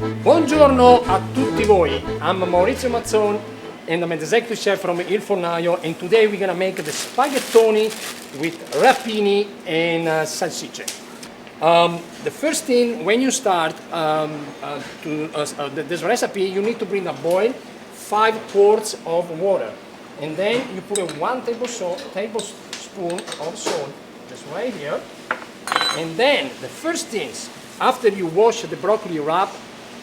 Buongiorno a tutti voi, I'm Maurizio Mazzon and I'm an executive chef from Il Fornaio, and today we're gonna make the spaghettoni with rapini and salsiccia. The first thing when you start this recipe, you need to bring a boil 5 quarts of water, and then you put a 1 tablespoon of salt just right here, and then the first things after you wash the broccoli wrap,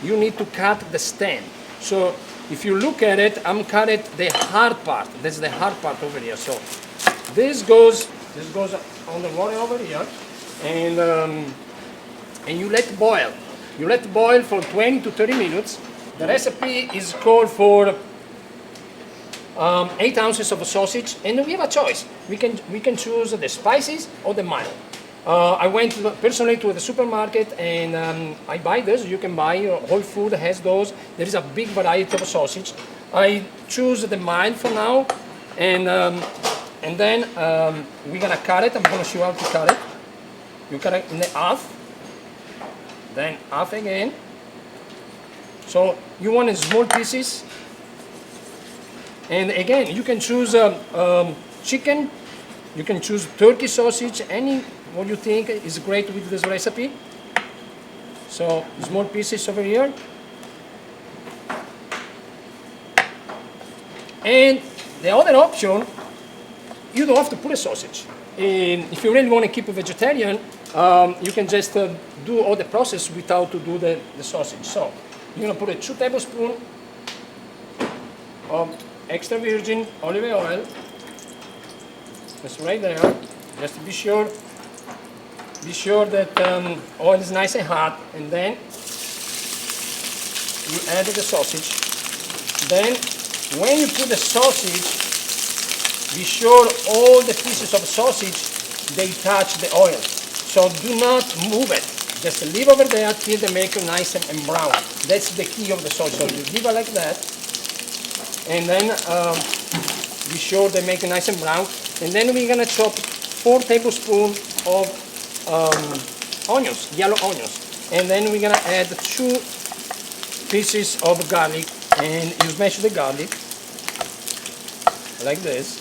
you need to cut the stem. So if you look at it, I'm cutting the hard part. That's the hard part over here. So this goes on the water over here, and you let boil. You let boil for 20 to 30 minutes. The recipe is called for 8 ounces of sausage, and we have a choice. We can choose the spices or the mild. I went personally to the supermarket and I buy this. You can buy, Whole Food has those. There is a big variety of sausage. I choose the mild for now, and then we're gonna cut it. I'm gonna show you how to cut it. You cut it in half, then half again. So you want in small pieces, and again you can choose chicken. You can choose turkey sausage, what you think is great with this recipe. So small pieces over here. And the other option, you don't have to put a sausage. And if you really want to keep a vegetarian, you can just do all the process without to do the sausage. So you're gonna put a 2 tablespoons of extra virgin olive oil. That's right there. Just to be sure that oil is nice and hot, and then you add the sausage. Then when you put the sausage, be sure all the pieces of sausage they touch the oil. So do not move it. Just leave over there till they make it nice and brown. That's the key of the sausage. So you leave it like that, and then be sure they make it nice and brown. And then we're gonna chop 4 tablespoons of onions, yellow onions, and then we're gonna add 2 pieces of garlic, and you smash the garlic like this.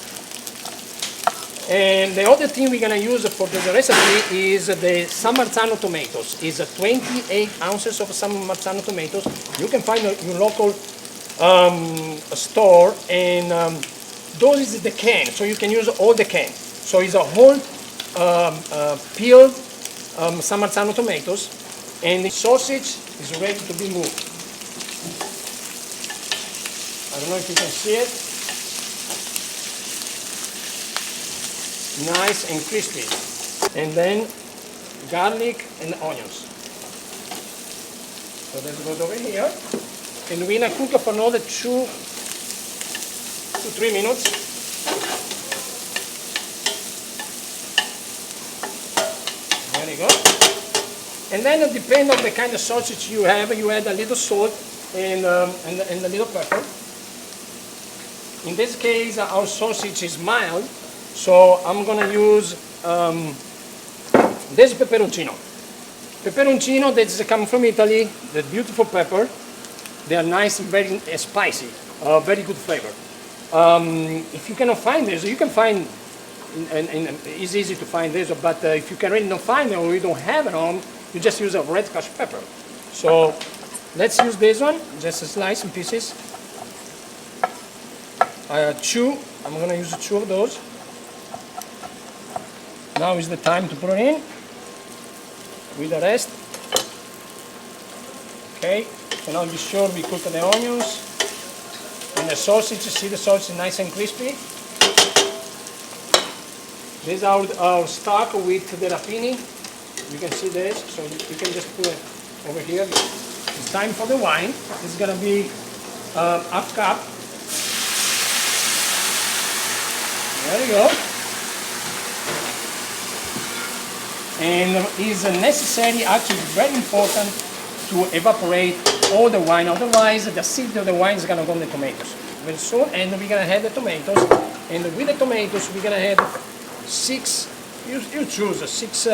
And the other thing we're gonna use for this recipe is the San Marzano tomatoes. It's 28 ounces of San Marzano tomatoes. You can find your local store, and those is the can, so you can use all the can. So it's a whole peeled San Marzano tomatoes, and the sausage is ready to be moved. I don't know if you can see it. Nice and crispy. And then garlic and onions. So that goes over here. And we're gonna cook it for another 2 to 3 minutes. There you go. And then it depends on the kind of sausage you have. You add a little salt and a little pepper. In this case, our sausage is mild, so I'm gonna use this pepperoncino. Pepperoncino that's come from Italy. The beautiful pepper. They are nice and very spicy. Very good flavor. If you cannot find this, you can find, and it's easy to find this, but if you can really not find it or you don't have it on, you just use a red cash pepper. So let's use this one, just a slice in pieces. I'm going to use 2 of those. Now is the time to put it in with the rest. Okay, so now be sure we cook the onions. And the sausage, see the sausage is nice and crispy. This is our stock with the rapini. You can see this, so you can just put it over here. It's time for the wine. It's gonna be half cup. There you go. And it's necessary, actually very important, to evaporate all the wine, otherwise the acidity of the wine is going to go in the tomatoes very soon. And we're going to add the tomatoes, and with the tomatoes we're going to add 6, you choose 6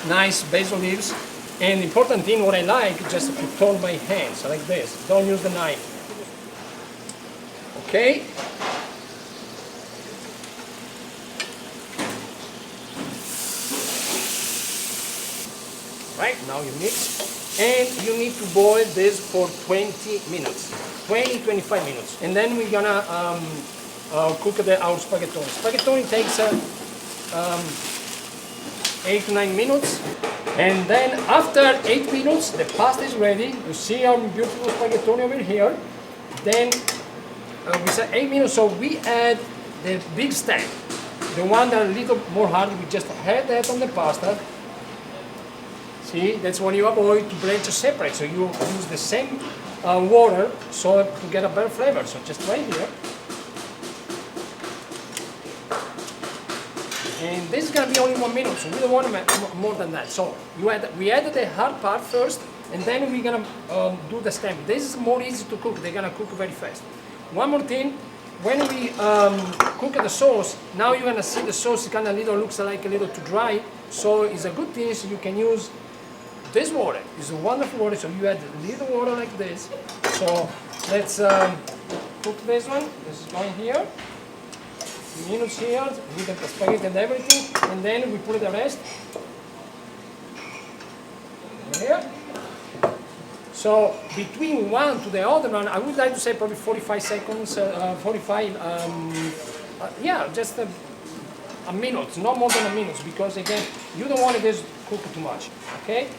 nice basil leaves, And the important thing, what I like, just to turn my hands like this. Don't use the knife. Okay? Right, now you mix. And you need to boil this for 20 minutes. 20-25 minutes. And then we're gonna cook our spaghettoni. Spaghettoni takes 8 to 9 minutes. And then after 8 minutes, the pasta is ready. You see our beautiful spaghettoni over here. Then we said 8 minutes, so we add the big stack. The one that a little more hard, we just add that on the pasta. See, that's when you avoid to blanch separate. So you use the same water so to get a better flavor. So just right here. And this is going to be only 1 minute, so we don't want more than that. So we added the hard part first, and then we're going to do the stem. This is more easy to cook. They're going to cook very fast. One more thing, when we cook the sauce, now you're going to see the sauce kind of looks like a little too dry. So it's a good thing, so you can use this water. It's a wonderful water, so you add a little water like this. So let's cook this one. This is going here. Minutes here with the spaghetti and everything, and then we put the rest here. So between one to the other one, I would like to say probably 45 seconds, yeah, just a minute, not more than a minute, because again, you don't want this cook too much, okay?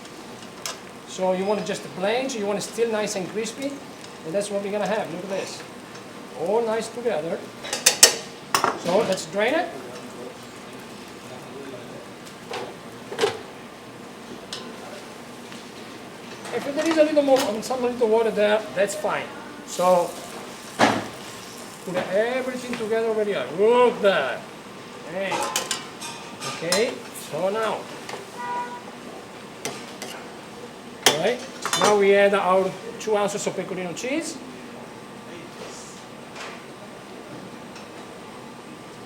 So you want to just blanch, you want it still nice and crispy, and that's what we're gonna have. Look at this, all nice together. So let's drain it. If there is a little more, some little water there, that's fine. So put everything together over here. Look there. Hey. Okay. So now, all right. Now we add our 2 ounces of pecorino cheese.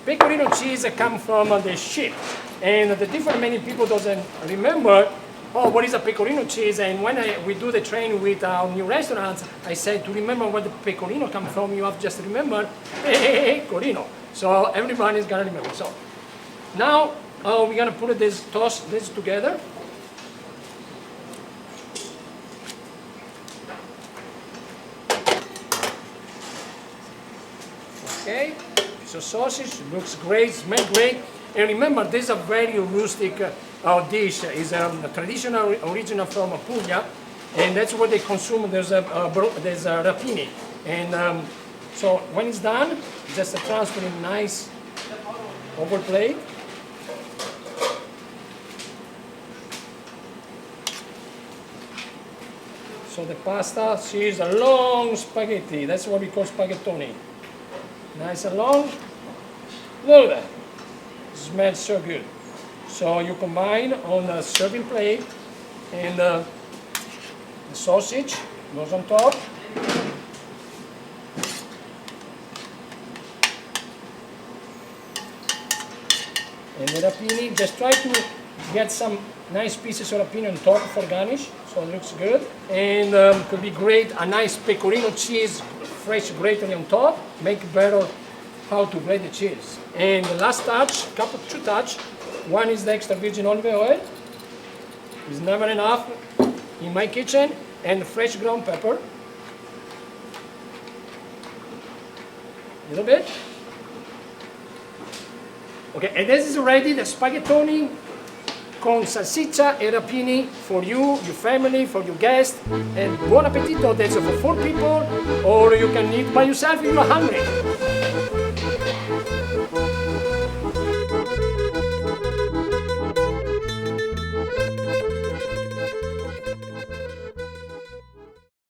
Pecorino cheese comes from the sheep, and the different many people doesn't remember, oh, what is a pecorino cheese? And when we do the training with our new restaurants, I said to remember where the pecorino comes from, you have just remember, pecorino. So everybody is gonna remember. So now we're gonna put toss this together. Okay. So sausage looks great, smells great, and remember this is a very rustic dish. It's a traditional original from Puglia, and that's what they consume. There's rapini, and so when it's done, just transfer in nice over plate. So the pasta, see, is a long spaghetti. That's what we call spaghettoni. Nice and long. Look at that. It smells so good. So you combine on a serving plate, and the sausage goes on top. And the rapini, just try to get some nice pieces of rapini on top for garnish, so it looks good. And could be great, a nice pecorino cheese, fresh grated on top, make better how to grate the cheese. And the last touch, two touch, one is the extra virgin olive oil. It's never enough in my kitchen, and fresh ground pepper. A little bit. Okay, and this is ready, the spaghettoni con salsiccia e rapini for you, your family, for your guests. And buon appetito, that's for 4 people, or you can eat by yourself if you're hungry.